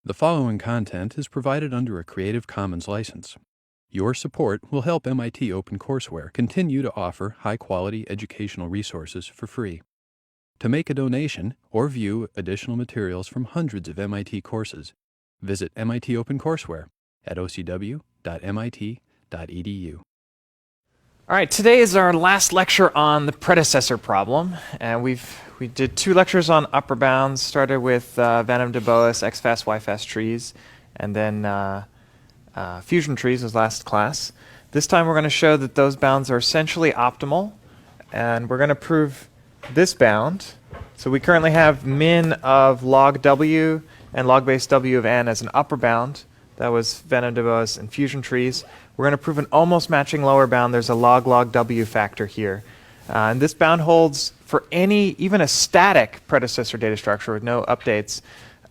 The following content is provided under a Creative Commons license. Your support will help MIT OpenCourseware continue to offer high-quality educational resources for free. To make a donation or view additional materials from hundreds of MIT courses, visit MIT OpenCourseware at ocw.mit.edu. All right, today is our last lecture on the predecessor problem, and we did two lectures on upper bounds. Started with Van-de Boas, X-fast, Y-fast trees, and then fusion trees was last class. This time we're going to show that those bounds are essentially optimal, and we're going to prove this bound. So we currently have min of log w and log base w of n as an upper bound. That was Van-de Boas and fusion trees. We're going to prove an almost matching lower bound. There's a log w factor here. And this bound holds for any, even a static predecessor data structure with no updates,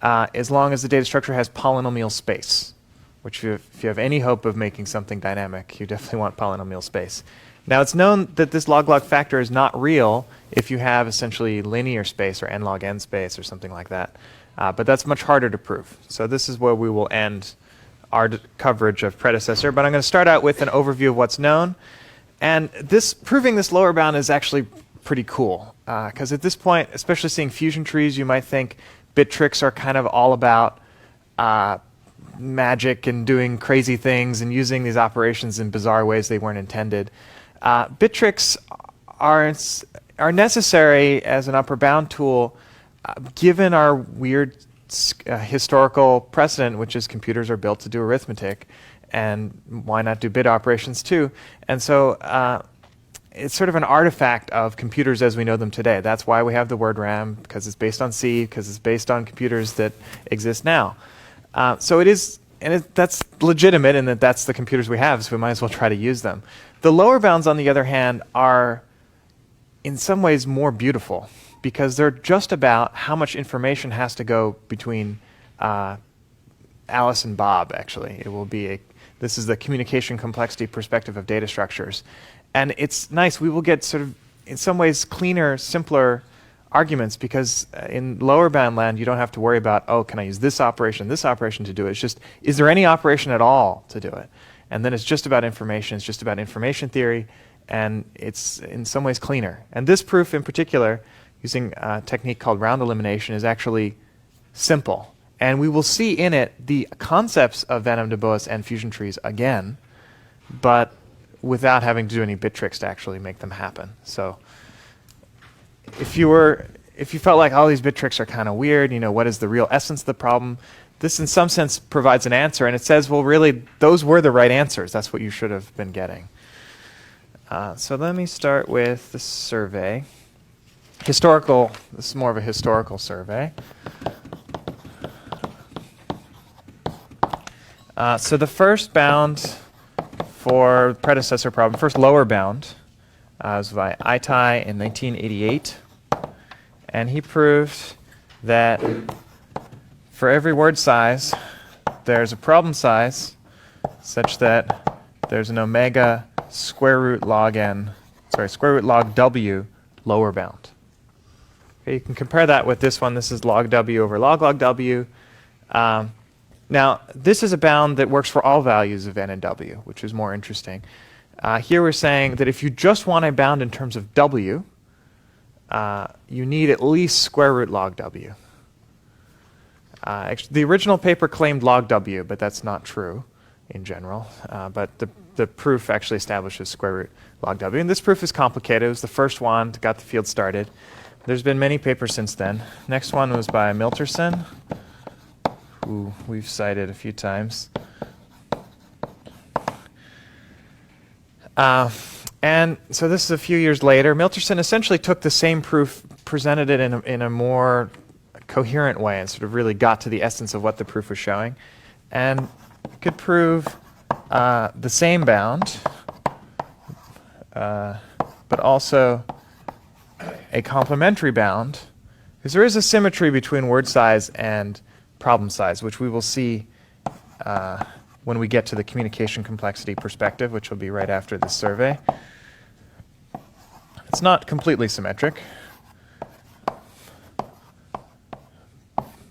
as long as the data structure has polynomial space, which if you have any hope of making something dynamic, you definitely want polynomial space. Now it's known that this log factor is not real if you have essentially linear space or n log n space or something like that. But that's much harder to prove. So this is where we will end our coverage of predecessor, but I'm going to start out with an overview of what's known. And proving this lower bound is actually pretty cool, because at this point, especially seeing fusion trees, you might think bit tricks are kind of all about magic and doing crazy things and using these operations in bizarre ways they weren't intended. Bit tricks are necessary as an upper bound tool, given our weird historical precedent, which is computers are built to do arithmetic, and why not do bit operations too? And so it's sort of an artifact of computers as we know them today. That's why we have the word RAM, because it's based on C, because it's based on computers that exist now. So it is, and that's legitimate in that that's the computers we have, so we might as well try to use them. The lower bounds, on the other hand, are in some ways more beautiful, because they're just about how much information has to go between Alice and Bob, actually. It will be this is the communication complexity perspective of data structures. And it's nice. We will get sort of, in some ways, cleaner, simpler arguments, because in lower bound land, you don't have to worry about, oh, can I use this operation to do it? It's just, is there any operation at all to do it? And then it's just about information. It's just about information theory. And it's in some ways cleaner. And this proof in particular, using a technique called round elimination, is actually simple. And we will see in it the concepts of Van-de Boas and fusion trees again, but without having to do any bit tricks to actually make them happen. So if you felt like all these bit tricks are kind of weird, what is the real essence of the problem? This in some sense provides an answer, and it says, well, really, those were the right answers. That's what you should have been getting. So let me start with the survey. This is more of a historical survey. So the first bound for predecessor problem, first lower bound, was by Aitai in 1988. And he proved that for every word size, there's a problem size such that there's an omega square root log w lower bound. Okay, you can compare that with this one. This is log w over log w. Now, this is a bound that works for all values of n and w, which is more interesting. Here we're saying that if you just want a bound in terms of w, you need at least square root log w. Actually, the original paper claimed log w, but that's not true in general. But the proof actually establishes square root log w. And this proof is complicated. It was the first one that got the field started. There's been many papers since then. Next one was by Milterson, who we've cited a few times. And so this is a few years later. Milterson essentially took the same proof, presented it in a more coherent way, and sort of really got to the essence of what the proof was showing, and could prove the same bound, but also a complementary bound, because there is a symmetry between word size and problem size, which we will see when we get to the communication complexity perspective, which will be right after this survey. It's not completely symmetric,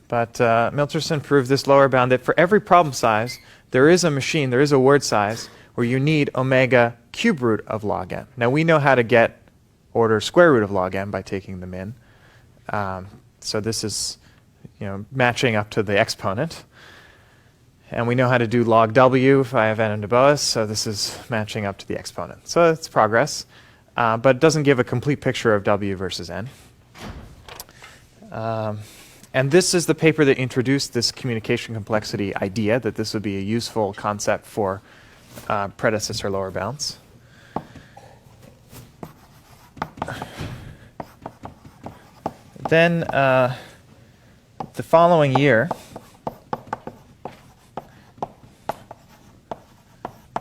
But Milterson proved this lower bound that for every problem size, there is a machine, there is a word size, where you need omega cube root of log n. Now we know how to get order square root of log n by taking the min. So this is matching up to the exponent. And we know how to do log w if I have n in de Bois, so this is matching up to the exponent. So it's progress, but it doesn't give a complete picture of w versus n. And this is the paper that introduced this communication complexity idea, that this would be a useful concept for predecessor lower bounds. Then the following year,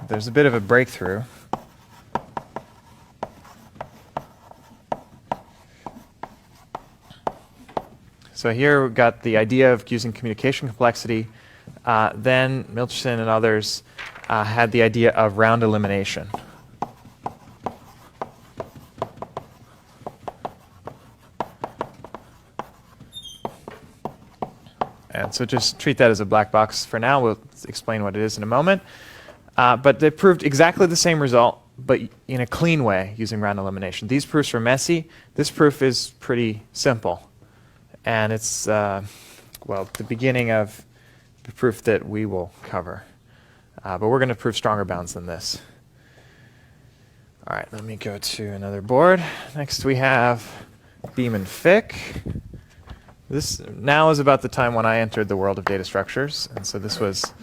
there's a bit of a breakthrough. So here we've got the idea of using communication complexity. Then Milterson and others had the idea of round elimination. And so just treat that as a black box for now. We'll explain what it is in a moment. But they proved exactly the same result, but in a clean way using round elimination. These proofs are messy. This proof is pretty simple. And it's, well, the beginning of the proof that we will cover. But we're going to prove stronger bounds than this. All right, let me go to another board. Next we have Beam and Fick. This now is about the time when I entered the world of data structures. And so this was,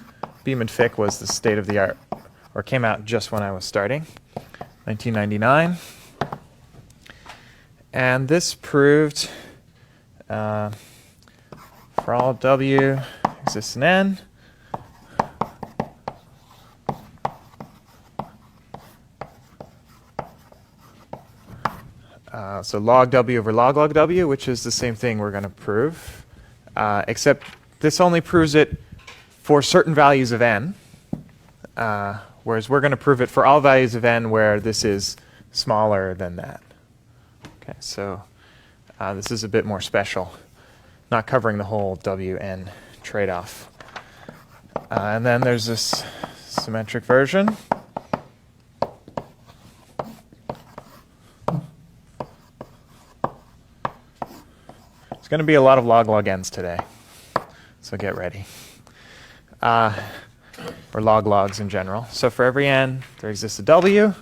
Beam and Fick was the state of the art, or came out just when I was starting, 1999. And this proved for all w exists in n, so log w over log w, which is the same thing we're going to prove, except this only proves it for certain values of n, whereas we're going to prove it for all values of n where this is smaller than that. Okay, so this is a bit more special, not covering the whole wn trade-off. And then there's this symmetric version. It's going to be a lot of log n's today, so get ready. Or logs in general. So for every n, there exists a w,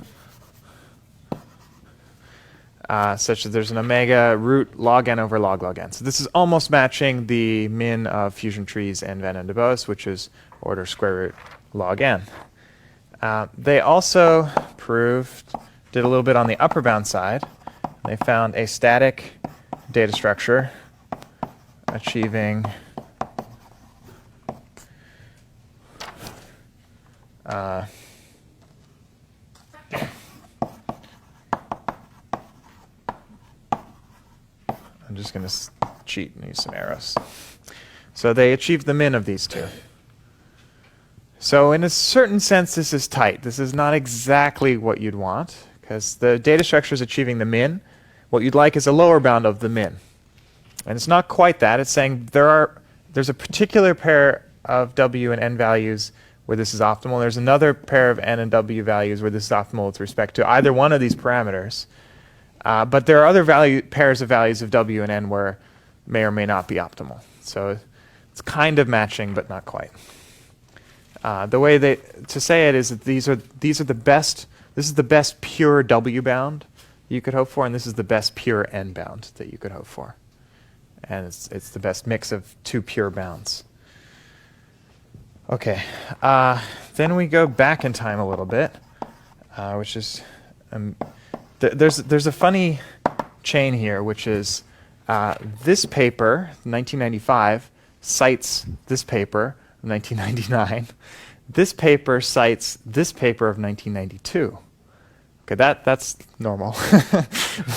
such that there's an omega root log n over log n. So this is almost matching the min of fusion trees and Van and de Bois, which is order square root log n. They also did a little bit on the upper bound side. They found a static data structure achieving I'm just going to cheat and use some arrows. So they achieved the min of these two. So in a certain sense, this is tight. This is not exactly what you'd want, because the data structure is achieving the min. What you'd like is a lower bound of the min. And it's not quite that. It's saying there's a particular pair of w and n values where this is optimal. There's another pair of n and w values where this is optimal with respect to either one of these parameters. But there are other pairs of values of w and n where may or may not be optimal. So it's kind of matching, but not quite. The way to say it is that these are the best. This is the best pure w bound you could hope for, and this is the best pure n bound that you could hope for. And it's the best mix of two pure bounds. Okay, then we go back in time a little bit, which is there's a funny chain here, which is this paper, 1995, cites this paper, 1999. This paper cites this paper of 1992. Okay, that's normal.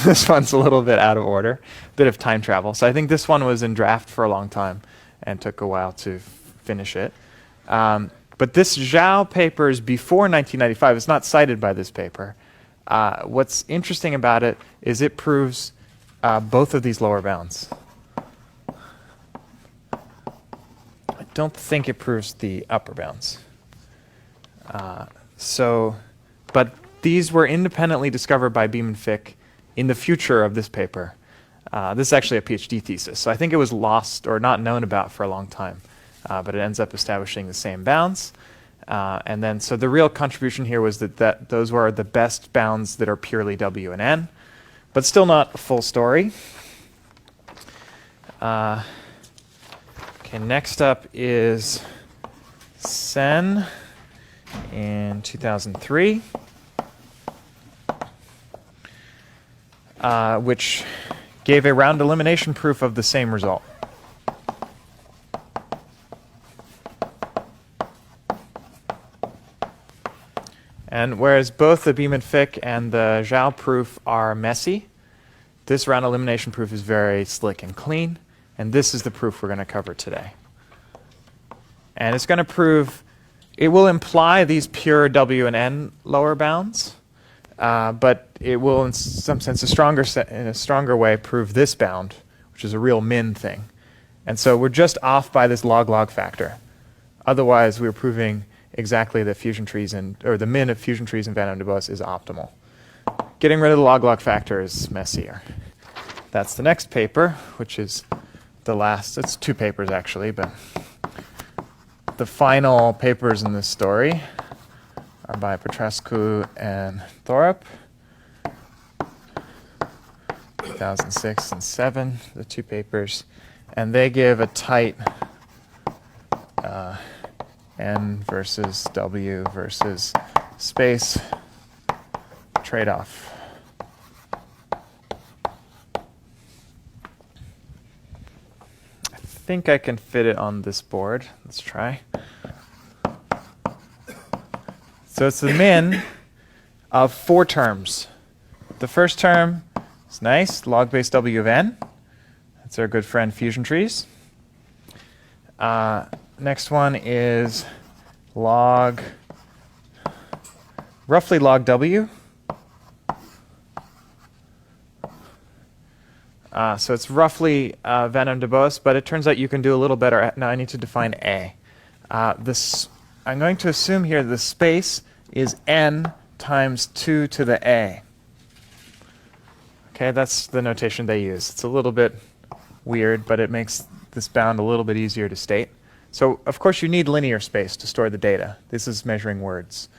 This one's a little bit out of order, bit of time travel. So I think this one was in draft for a long time and took a while to finish it. But this Zhao paper is before 1995. It's not cited by this paper. What's interesting about it is it proves both of these lower bounds. don't think it proves the upper bounds. But these were independently discovered by Beam and Fick in the future of this paper. This is actually a PhD thesis, so I think it was lost or not known about for a long time, but it ends up establishing the same bounds. And then, so the real contribution here was that those were the best bounds that are purely W and N, but still not a full story. Okay, next up is Sen in 2003, which gave a round elimination proof of the same result. And whereas both the Beam and Fick and the Zhao proof are messy, this round elimination proof is very slick and clean, and this is the proof we're going to cover today. And it's going to prove, it will imply these pure W and N lower bounds, but it will, in some sense, in a stronger way, prove this bound, which is a real min thing. And so we're just off by this log-log factor. Otherwise, we're proving exactly that fusion trees or the min of fusion trees in Van Om de Boas is optimal. Getting rid of the log-log factor is messier. That's the next paper, which is the last. It's two papers actually, but the final papers in this story are by Petrescu and Thorup, 2006 and 7, the two papers, and they give a tight N versus W versus space trade-off. I think I can fit it on this board. Let's try. So it's the min of 4 terms. The first term is nice, log base W of n. That's our good friend fusion trees. Next one is roughly log W. So it's roughly Van Om de Boas, but it turns out you can do a little better. Now I need to define A. I'm going to assume here the space is n times 2 to the A. Okay, that's the notation they use. It's a little bit weird, but it makes this bound a little bit easier to state. So, of course, you need linear space to store the data. This is measuring words.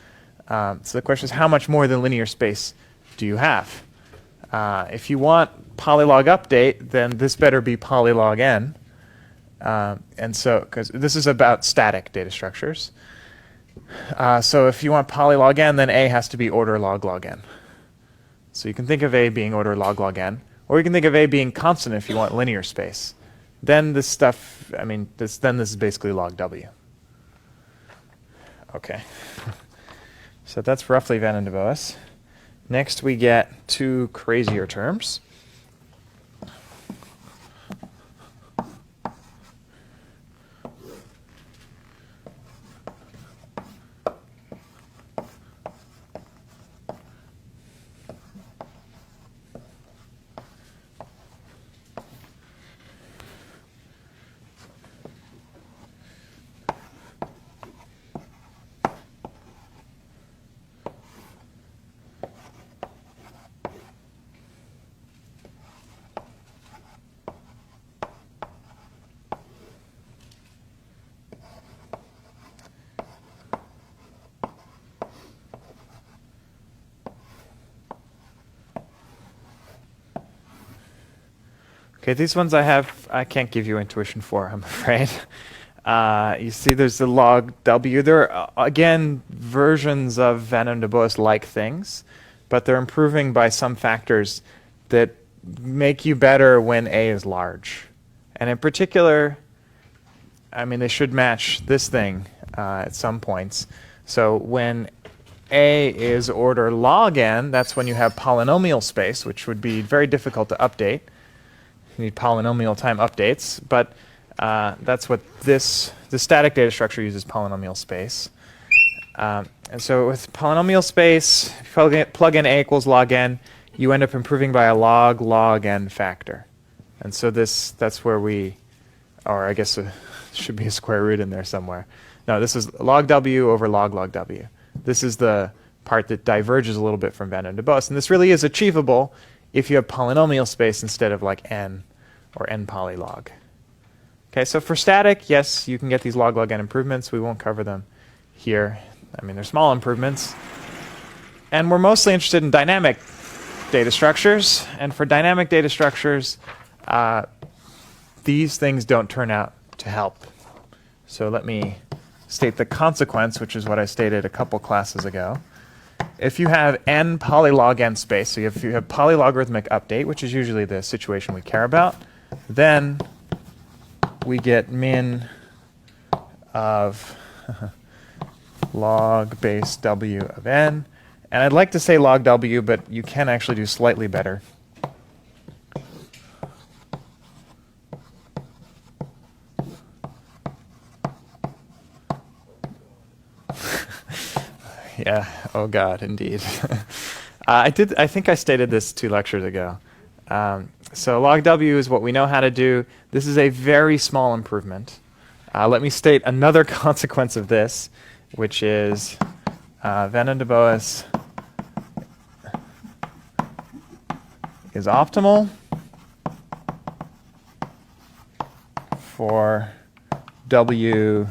So the question is, how much more than linear space do you have? If you want polylog update, then this better be polylog n. And so, because this is about static data structures. So if you want polylog n, then A has to be order log log n. So you can think of A being order log log n, or you can think of A being constant if you want linear space. Then this stuff, then this is basically log W. Okay. So that's roughly Van Om de Boas. Next we get 2 crazier terms. Okay, these ones I can't give you intuition for, I'm afraid. You see there's the log W. There are, again, versions of Van Om de Boas-like things, but they're improving by some factors that make you better when A is large. And in particular, they should match this thing at some points. So when A is order log n, that's when you have polynomial space, which would be very difficult to update. You need polynomial time updates, but that's what the static data structure uses polynomial space. And so with polynomial space, if you plug in A equals log n, you end up improving by a log n factor. And so that's where or I guess should be a square root in there somewhere. No, this is log W over log log W. This is the part that diverges a little bit from Van der Waals. And this really is achievable if you have polynomial space instead of like n or n polylog. Okay, so for static, yes, you can get these log log n improvements. We won't cover them here. I mean, they're small improvements. And we're mostly interested in dynamic data structures. And for dynamic data structures, these things don't turn out to help. So let me state the consequence, which is what I stated a couple classes ago. If you have n polylog n space, so if you have polylogarithmic update, which is usually the situation we care about, then we get min of log base w of n. And I'd like to say log w, but you can actually do slightly better. Yeah, oh God, indeed. I think I stated this 2 lectures ago. So log w is what we know how to do. This is a very small improvement. Let me state another consequence of this, which is Van der Waals is optimal for w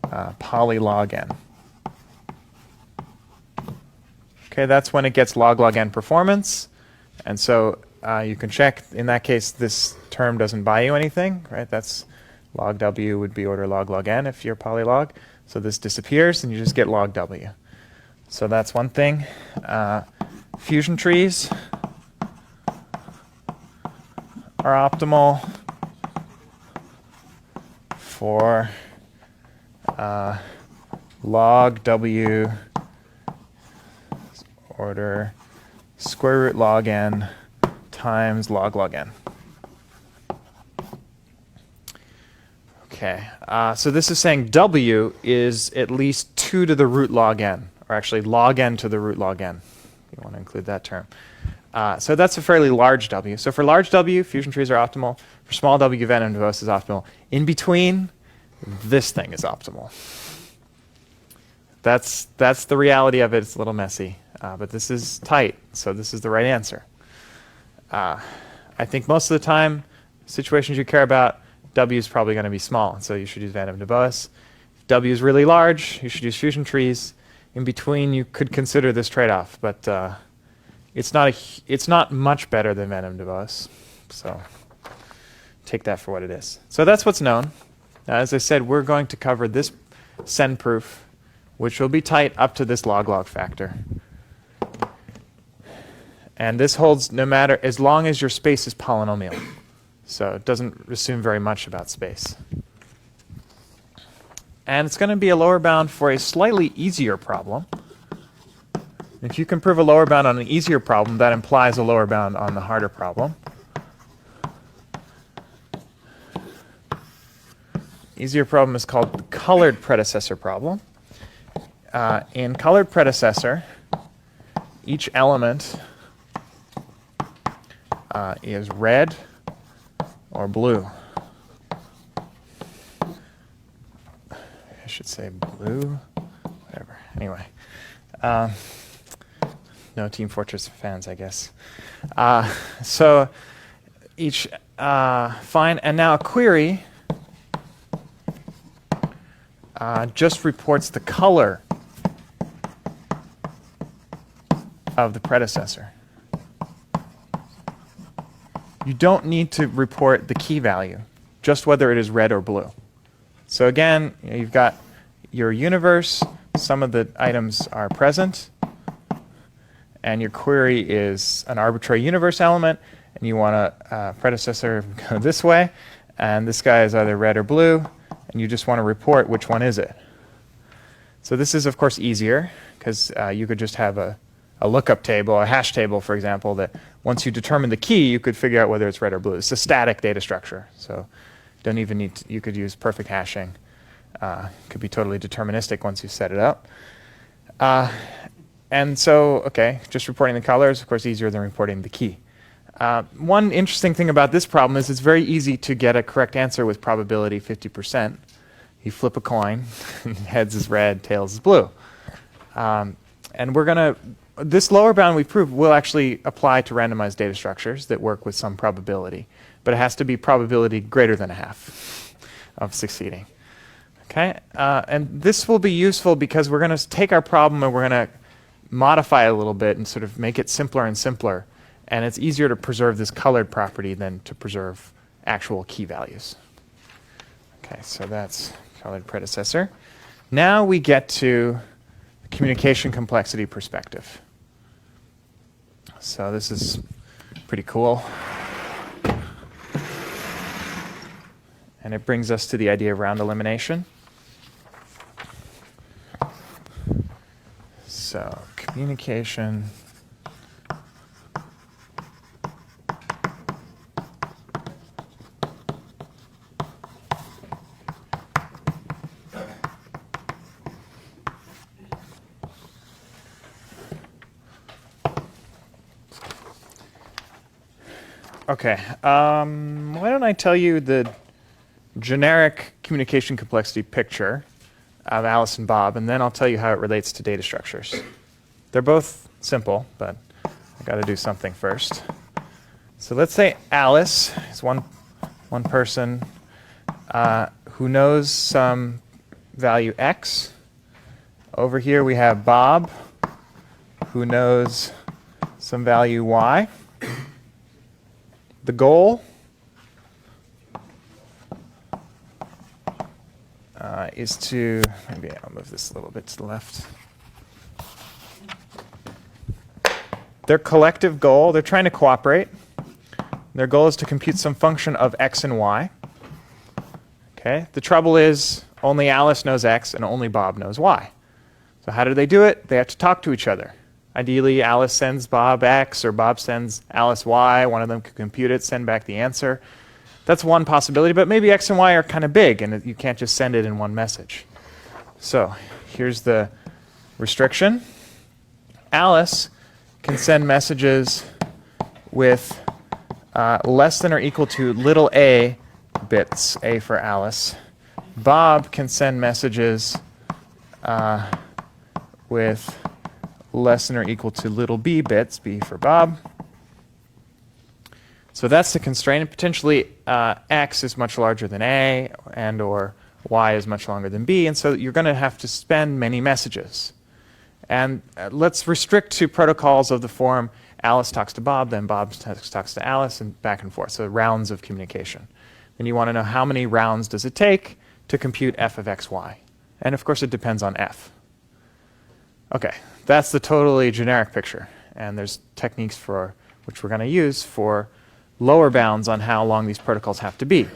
polylog n. Okay, that's when it gets log log n performance. And so you can check, in that case, this term doesn't buy you anything, right? That's log w would be order log log n if you're polylog. So this disappears, and you just get log w. So that's one thing. Fusion trees are optimal for log w order square root log n times log log n. Okay, so this is saying w is at least 2 to the root log n, or actually log n to the root log n. You want to include that term. So that's a fairly large w. So for large w, fusion trees are optimal. For small w, Van der Waals is optimal. In between, this thing is optimal. That's the reality of it. It's a little messy. But this is tight, so this is the right answer. I think most of the time, situations you care about, W is probably going to be small, so you should use Van der Waals. If W is really large, you should use fusion trees. In between, you could consider this trade-off, but it's not much better than Van der Waals, so take that for what it is. So that's what's known. Now, as I said, we're going to cover this send proof, which will be tight up to this log-log factor. And this holds no matter, as long as your space is polynomial. So it doesn't assume very much about space. And it's going to be a lower bound for a slightly easier problem. If you can prove a lower bound on an easier problem, that implies a lower bound on the harder problem. Easier problem is called the colored predecessor problem. In colored predecessor, each element is red or blue. I should say blue, whatever. Anyway, no Team Fortress fans, I guess. So each, fine, and now a query just reports the color of the predecessor. You don't need to report the key value, just whether it is red or blue. So again, you've got your universe, some of the items are present, and your query is an arbitrary universe element, and you want a predecessor go this way, and this guy is either red or blue, and you just want to report which one is it. So this is, of course, easier, because you could just have a lookup table, a hash table, for example, that once you determine the key, you could figure out whether it's red or blue. It's a static data structure, so don't even need to, you could use perfect hashing. Could be totally deterministic once you set it up. And so, okay, just reporting the color is, of course, easier than reporting the key. One interesting thing about this problem is it's very easy to get a correct answer with probability 50%. You flip a coin, heads is red, tails is blue. And we're going to, this lower bound we proved will actually apply to randomized data structures that work with some probability. But it has to be probability greater than a half of succeeding. Okay? And this will be useful because we're going to take our problem and we're going to modify it a little bit and sort of make it simpler and simpler. And it's easier to preserve this colored property than to preserve actual key values. Okay, so that's colored predecessor. Now we get to the communication complexity perspective. So this is pretty cool. And it brings us to the idea of round elimination. So communication Okay, why don't I tell you the generic communication complexity picture of Alice and Bob, and then I'll tell you how it relates to data structures. They're both simple, but I've got to do something first. So let's say Alice is one person who knows some value x. Over here we have Bob, who knows some value y. The goal is to, maybe I'll move this a little bit to the left. Their collective goal, they're trying to cooperate. Their goal is to compute some function of x and y. Okay. The trouble is only Alice knows x and only Bob knows y. So how do they do it? They have to talk to each other. Ideally, Alice sends Bob x or Bob sends Alice y. One of them could compute it, send back the answer. That's one possibility, but maybe x and y are kind of big and you can't just send it in one message. So here's the restriction. Alice can send messages with less than or equal to little a bits, a for Alice. Bob can send messages with less than or equal to little b bits, b for Bob. So that's the constraint. And potentially x is much larger than a, and or y is much longer than b, and so you're going to have to spend many messages. And let's restrict to protocols of the form Alice talks to Bob, then Bob talks to Alice, and back and forth. So rounds of communication. Then you want to know how many rounds does it take to compute f of x, y. And of course it depends on f. Okay, that's the totally generic picture. And there's techniques for which we're going to use for lower bounds on how long these protocols have to be.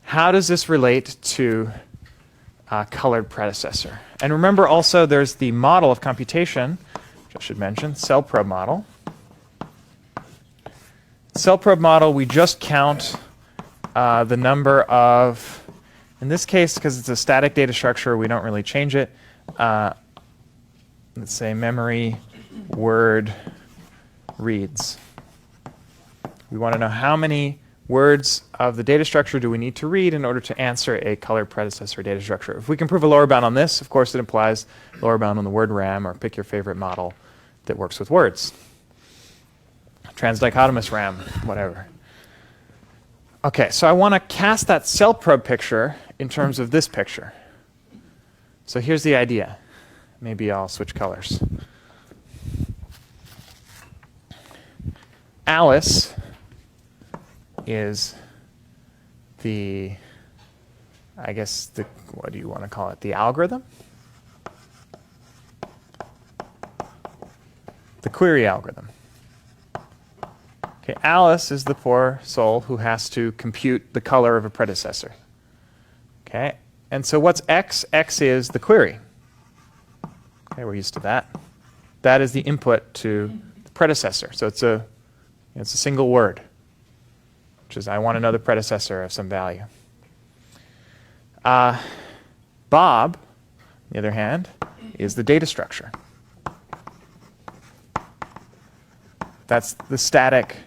How does this relate to colored predecessor? And remember also there's the model of computation, which I should mention, cell probe model. Cell probe model, we just count the number of, in this case, because it's a static data structure, we don't really change it. Let's say memory word reads. We want to know how many words of the data structure do we need to read in order to answer a colored predecessor data structure. If we can prove a lower bound on this, of course it implies lower bound on the word RAM, or pick your favorite model that works with words. Transdichotomous RAM, whatever. Okay, so I want to cast that cell probe picture in terms of this picture. So here's the idea. Maybe I'll switch colors. Alice is the, I guess, the, what do you want to call it? The algorithm? The query algorithm. Okay, Alice is the poor soul who has to compute the color of a predecessor. Okay, and so what's x? X is the query. Okay, we're used to that. That is the input to the predecessor. So it's a single word, which is I want to know the predecessor of some value. Bob, on the other hand, is the data structure. That's the static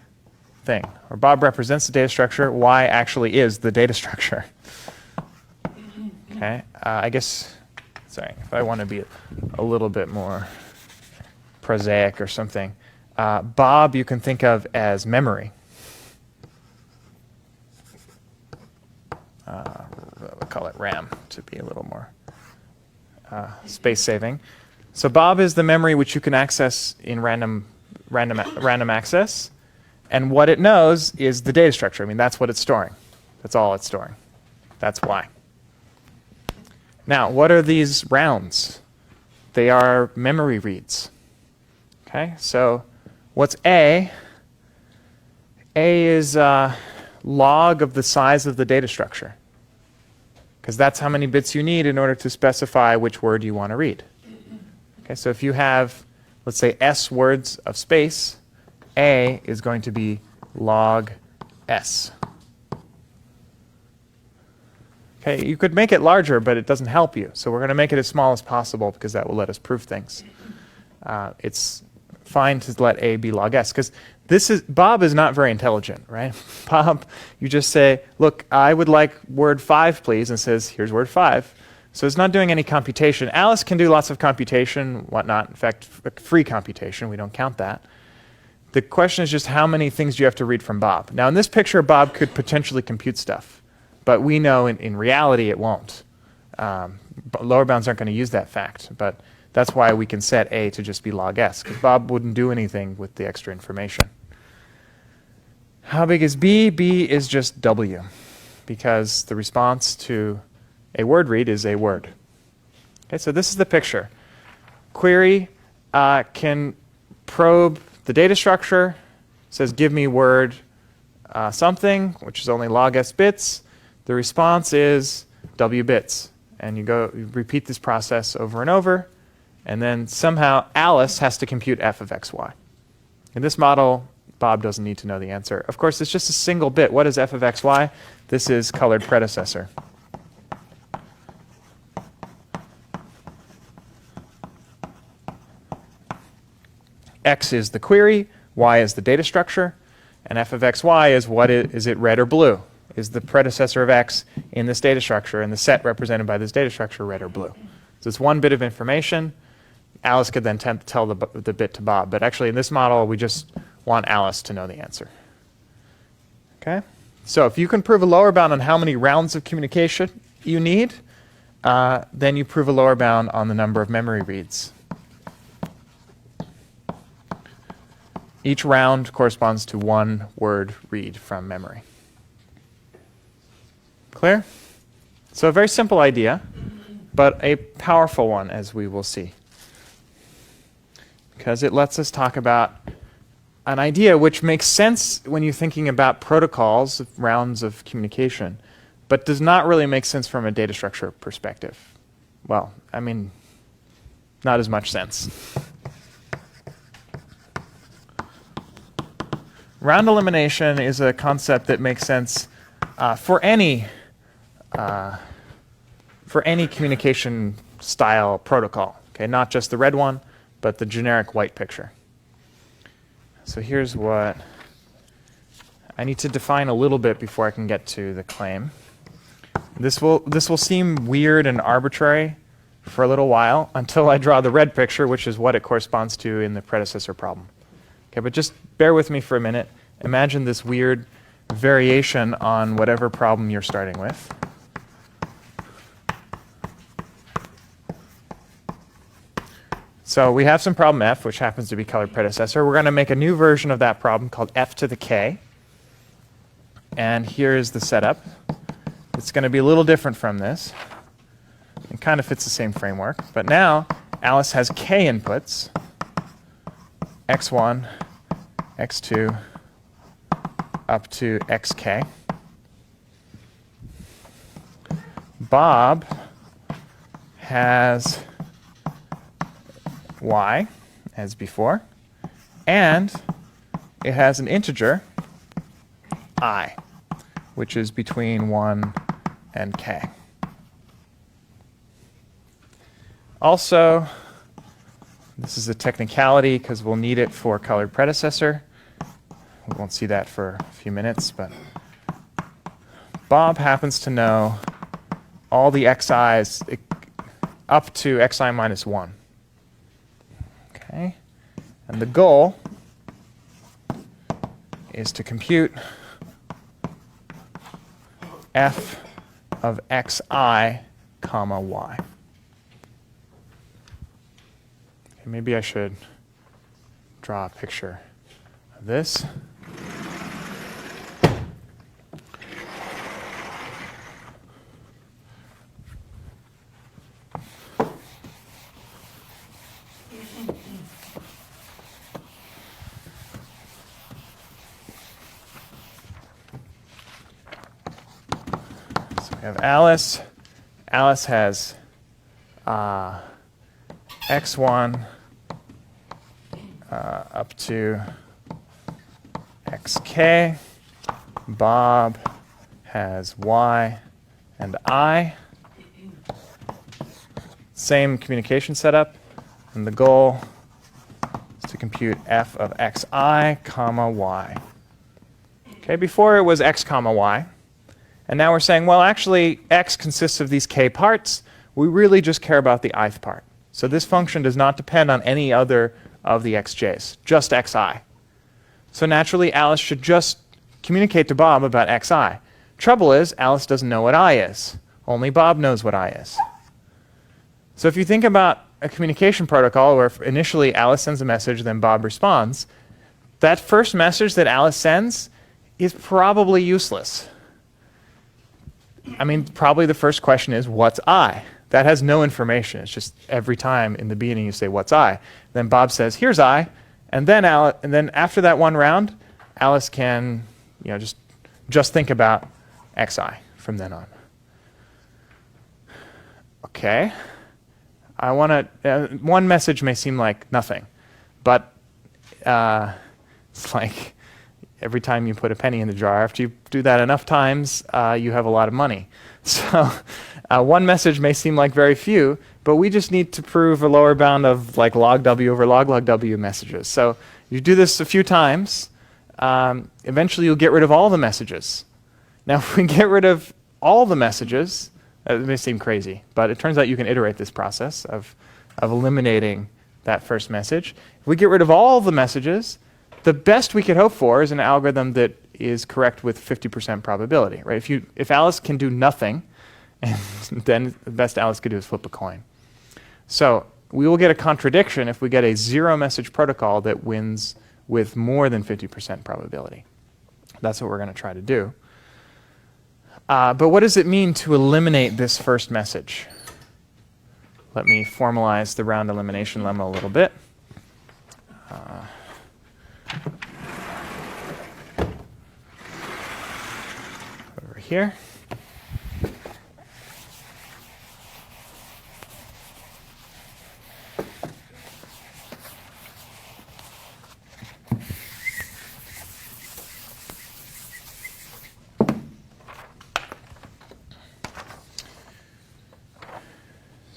thing. Or Bob represents the data structure, Y actually is the data structure. Okay, I guess, sorry, if I want to be a little bit more prosaic or something, Bob you can think of as memory. We'll call it RAM to be a little more space saving. So Bob is the memory which you can access in random access, and what it knows is the data structure. I mean, that's what it's storing. That's all it's storing. That's why. Now, what are these rounds? They are memory reads. Okay, so what's A? A is log of the size of the data structure, because that's how many bits you need in order to specify which word you want to read. Okay, so if you have, let's say, S words of space, A is going to be log S. Okay, you could make it larger, but it doesn't help you. So we're going to make it as small as possible because that will let us prove things. It's fine to let A be log S, because Bob is not very intelligent, right? Bob, you just say, look, I would like word 5, please, and says, here's word 5. So it's not doing any computation. Alice can do lots of computation, whatnot. In fact, free computation, we don't count that. The question is just how many things do you have to read from Bob? Now in this picture, Bob could potentially compute stuff, but we know in reality it won't. Lower bounds aren't going to use that fact, but that's why we can set A to just be log S, because Bob wouldn't do anything with the extra information. How big is B? B is just W, because the response to a word read is a word. Okay, so this is the picture. Query can probe the data structure, says give me word something, which is only log S bits. The response is W bits. And you repeat this process over and over, and then somehow Alice has to compute f of xy. In this model, Bob doesn't need to know the answer. Of course, it's just a single bit. What is f of xy? This is colored predecessor. X is the query, y is the data structure, and f of xy is is it red or blue? Is the predecessor of x in this data structure, and the set represented by this data structure red or blue? So it's one bit of information. Alice could then tell the bit to Bob, but actually in this model we just want Alice to know the answer. Okay? So if you can prove a lower bound on how many rounds of communication you need, then you prove a lower bound on the number of memory reads. Each round corresponds to one word read from memory. Clear? So a very simple idea, but a powerful one, as we will see, because it lets us talk about an idea which makes sense when you're thinking about protocols, rounds of communication, but does not really make sense from a data structure perspective. Well, I mean, not as much sense. Round elimination is a concept that makes sense for any communication style protocol. Okay, not just the red one, but the generic white picture. So here's what I need to define a little bit before I can get to the claim. This will seem weird and arbitrary for a little while until I draw the red picture, which is what it corresponds to in the predecessor problem. Okay, but just bear with me for a minute. Imagine this weird variation on whatever problem you're starting with. So we have some problem f, which happens to be colored predecessor. We're going to make a new version of that problem called f to the k. And here is the setup. It's going to be a little different from this. It kind of fits the same framework. But now Alice has k inputs, x1, x2, up to xk. Bob has y, as before, and it has an integer, I, which is between 1 and k. Also, this is a technicality because we'll need it for colored predecessor. We won't see that for a few minutes, but Bob happens to know all the xi's up to xi minus 1. Okay? And the goal is to compute f of xi comma y. Okay, maybe I should draw a picture of this. So we have Alice. Alice has x1 up to xk. Bob has y and I. Same communication setup, and the goal is to compute f of xi comma y. Okay, before it was x comma y, and now we're saying, well, actually, x consists of these k parts. We really just care about the ith part. So this function does not depend on any other of the xj's, just xi. So naturally, Alice should just communicate to Bob about xi. Trouble is, Alice doesn't know what I is. Only Bob knows what I is. So if you think about a communication protocol where initially Alice sends a message, then Bob responds, that first message that Alice sends is probably useless. I mean, probably the first question is, what's I? That has no information. It's just every time in the beginning you say, what's I? Then Bob says, here's I. And then after that one round, Alice can just think about xi from then on. Okay. I want to, one message may seem like nothing, but it's like every time you put a penny in the jar, after you do that enough times, you have a lot of money. So one message may seem like very few, but we just need to prove a lower bound of like log w over log w messages. So you do this a few times, eventually you'll get rid of all the messages. Now if we get rid of all the messages, it may seem crazy, but it turns out you can iterate this process of eliminating that first message. If we get rid of all the messages, the best we could hope for is an algorithm that is correct with 50% probability, right? If Alice can do nothing, and then the best Alice could do is flip a coin. So we will get a contradiction if we get a zero-message protocol that wins with more than 50% probability. That's what we're going to try to do. But what does it mean to eliminate this first message? Let me formalize the round elimination lemma a little bit. Over here.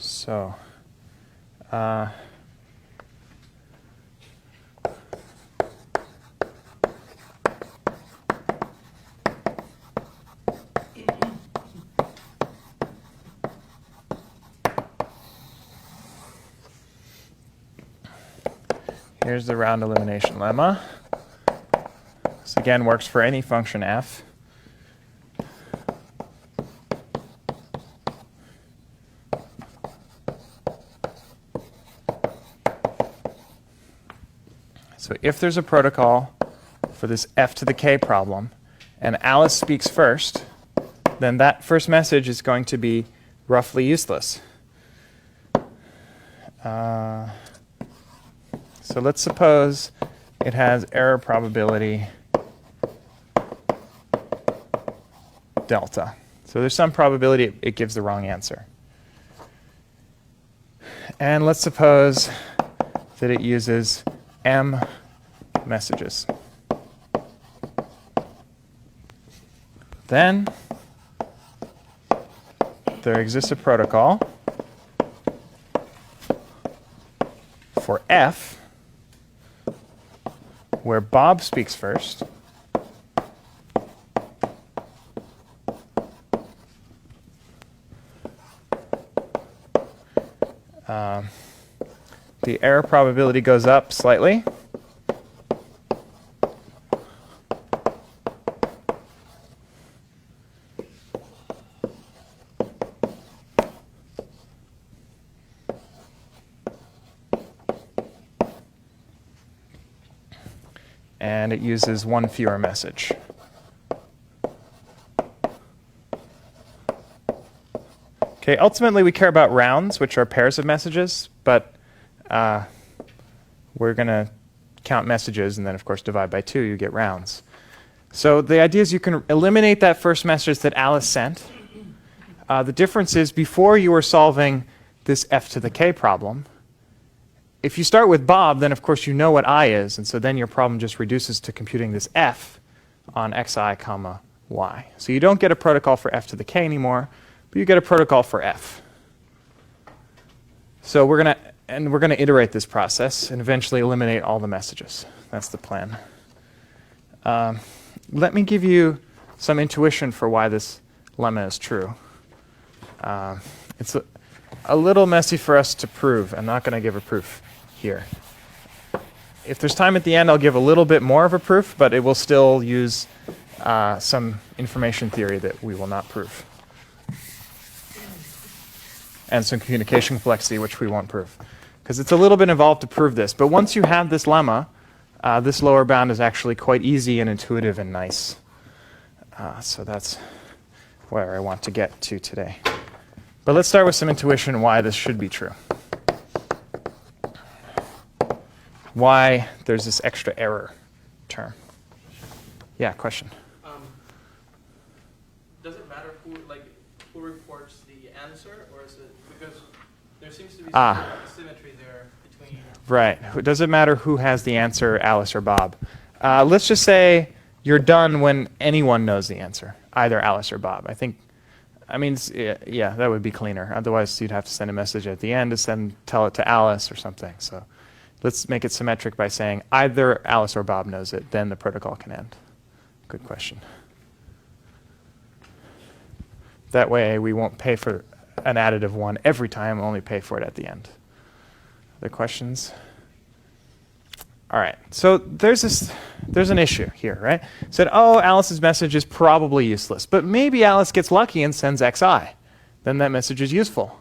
So, here's the round elimination lemma. This again works for any function f. So if there's a protocol for this f to the k problem, and Alice speaks first, then that first message is going to be roughly useless. So let's suppose it has error probability delta. So there's some probability it gives the wrong answer. And let's suppose that it uses m messages. Then there exists a protocol for f where Bob speaks first the error probability goes up slightly. And it uses one fewer message. Okay, ultimately we care about rounds, which are pairs of messages, but we're going to count messages and then, of course, divide by 2, you get rounds. So the idea is you can eliminate that first message that Alice sent. The difference is before you were solving this f to the k problem, if you start with Bob, then of course you know what I is, and so then your problem just reduces to computing this f on xi comma y. So you don't get a protocol for f to the k anymore, but you get a protocol for f. So we're going to iterate this process and eventually eliminate all the messages. That's the plan. Let me give you some intuition for why this lemma is true. It's a little messy for us to prove. I'm not going to give a proof here. If there's time at the end, I'll give a little bit more of a proof, but it will still use some information theory that we will not prove. And some communication complexity, which we won't prove. Because it's a little bit involved to prove this. But once you have this lemma, this lower bound is actually quite easy and intuitive and nice. So that's where I want to get to today. But let's start with some intuition why this should be true. Why there's this extra error term. Yeah, question. Does it matter who reports the answer, or is it because there seems to be some symmetry there between? Right. Does it matter who has the answer, Alice or Bob? Let's just say you're done when anyone knows the answer, either Alice or Bob. Yeah, that would be cleaner. Otherwise, you'd have to send a message at the end to tell it to Alice or something. So let's make it symmetric by saying either Alice or Bob knows it, then the protocol can end. Good question. That way, we won't pay for an additive 1 every time, only pay for it at the end. Other questions? All right, so there's an issue here, right? Said, oh, Alice's message is probably useless, but maybe Alice gets lucky and sends xi. Then that message is useful.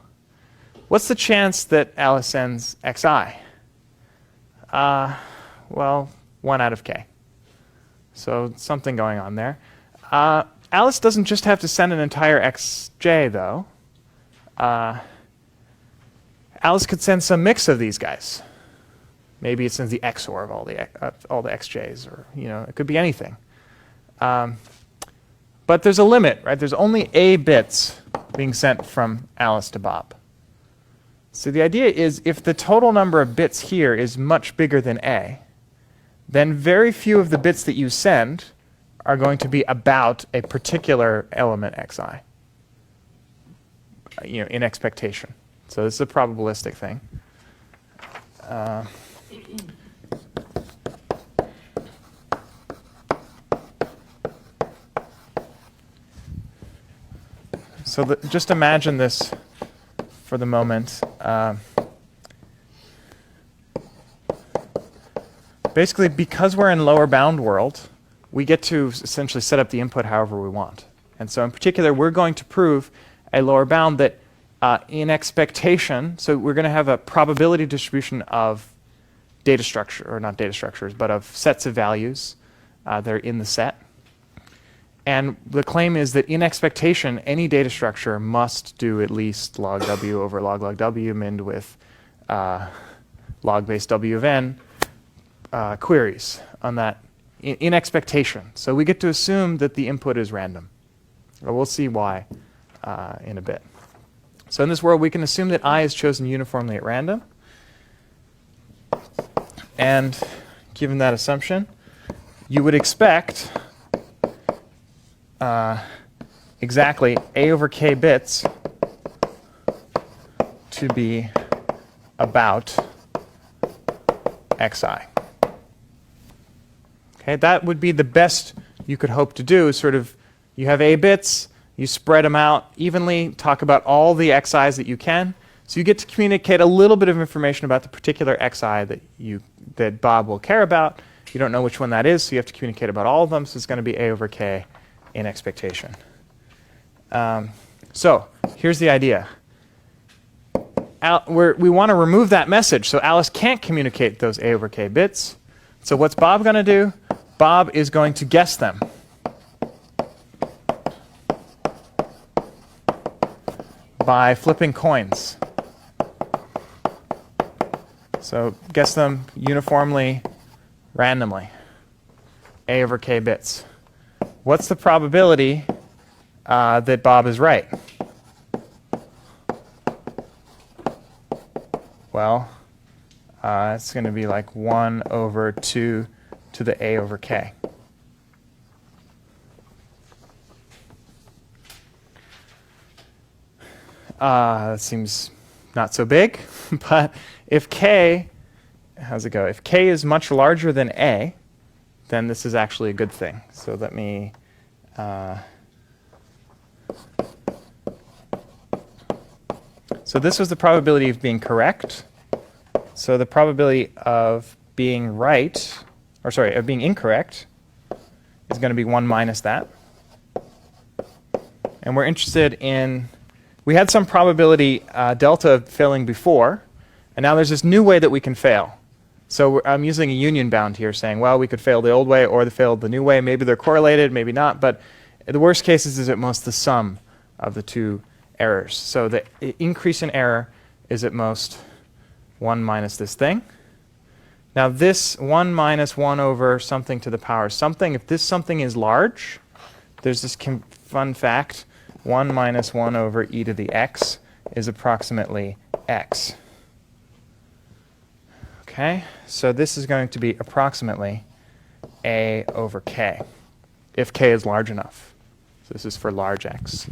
What's the chance that Alice sends xi? Well, 1 out of k. So something going on there. Alice doesn't just have to send an entire xj, though. Alice could send some mix of these guys. Maybe it sends the XOR of all the xj's, or it could be anything. But there's a limit, right? There's only a bits being sent from Alice to Bob. So the idea is if the total number of bits here is much bigger than a, then very few of the bits that you send are going to be about a particular element xi, in expectation. So this is a probabilistic thing. So just imagine this for the moment. Basically, because we're in lower bound world, we get to essentially set up the input however we want. And so in particular, we're going to prove a lower bound that in expectation, so we're going to have a probability distribution of data structure, or not data structures, but of sets of values that are in the set. And the claim is that in expectation, any data structure must do at least log w over log w minned with log base w of n queries on that in expectation. So we get to assume that the input is random. Well, we'll see why in a bit. So in this world, we can assume that I is chosen uniformly at random. And given that assumption, you would expect exactly a over k bits to be about xi. Okay, that would be the best you could hope to do. Sort of, you have a bits, you spread them out evenly, talk about all the xi's that you can. So you get to communicate a little bit of information about the particular xi that Bob will care about. You don't know which one that is, so you have to communicate about all of them. So it's going to be a over k in expectation. So here's the idea. We want to remove that message, so Alice can't communicate those a over k bits. So what's Bob going to do? Bob is going to guess them. By flipping coins. So guess them uniformly, randomly. A over k bits. What's the probability that Bob is right? Well, it's going to be like 1 over 2 to the a over k. That seems not so big, but if k, how's it go? If k is much larger than a, then this is actually a good thing. So let me so this was the probability of being correct. So the probability of being right, or sorry, of being incorrect is going to be 1 minus that. And we're interested in, we had some probability delta of failing before, and now there's this new way that we can fail. So I'm using a union bound here, saying, well, we could fail the old way or fail the new way. Maybe they're correlated, maybe not, but the worst cases is at most the sum of the two errors. So the increase in error is at most 1 minus this thing. Now this 1 minus 1 over something to the power something, if this something is large, there's this fun fact, 1 minus 1 over e to the x is approximately x. Okay, so this is going to be approximately a over k, if k is large enough. So this is for large x.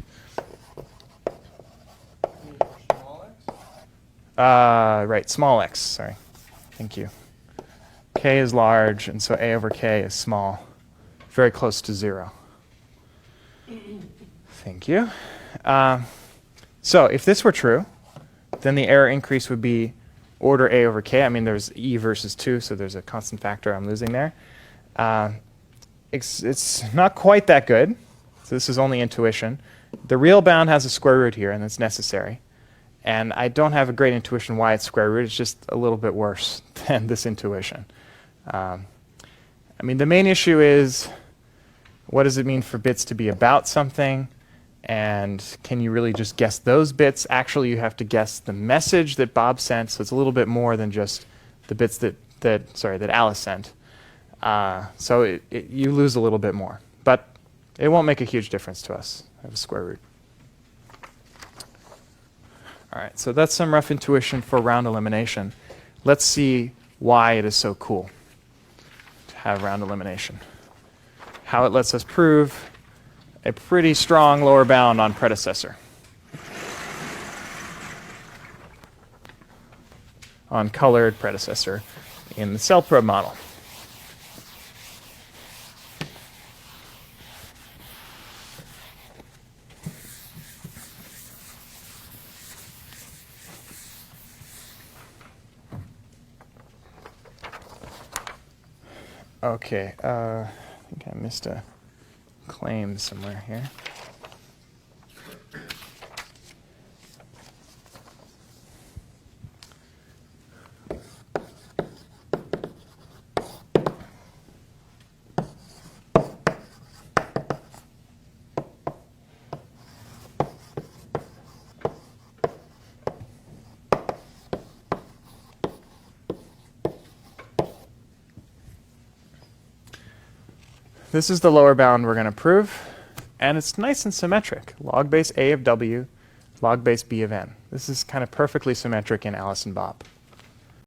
Right, small x, sorry. Thank you. K is large, and so a over k is small, very close to 0. Thank you. So if this were true, then the error increase would be order a over k. I mean, there's e versus 2, so there's a constant factor I'm losing there. It's not quite that good, so this is only intuition. The real bound has a square root here, and it's necessary. And I don't have a great intuition why it's square root. It's just a little bit worse than this intuition. I mean, the main issue is, what does it mean for bits to be about something? And can you really just guess those bits? Actually, you have to guess the message that Bob sent, so it's a little bit more than just the bits that Alice sent. So you lose a little bit more. But it won't make a huge difference to us. I have a square root. All right, so that's some rough intuition for round elimination. Let's see why it is so cool to have round elimination. How it lets us prove a pretty strong lower bound on predecessor. On colored predecessor in the cell probe model. Okay, I think I missed a claim somewhere here. This is the lower bound we're going to prove, and it's nice and symmetric. Log base A of W, log base B of N. This is kind of perfectly symmetric in Alice and Bob.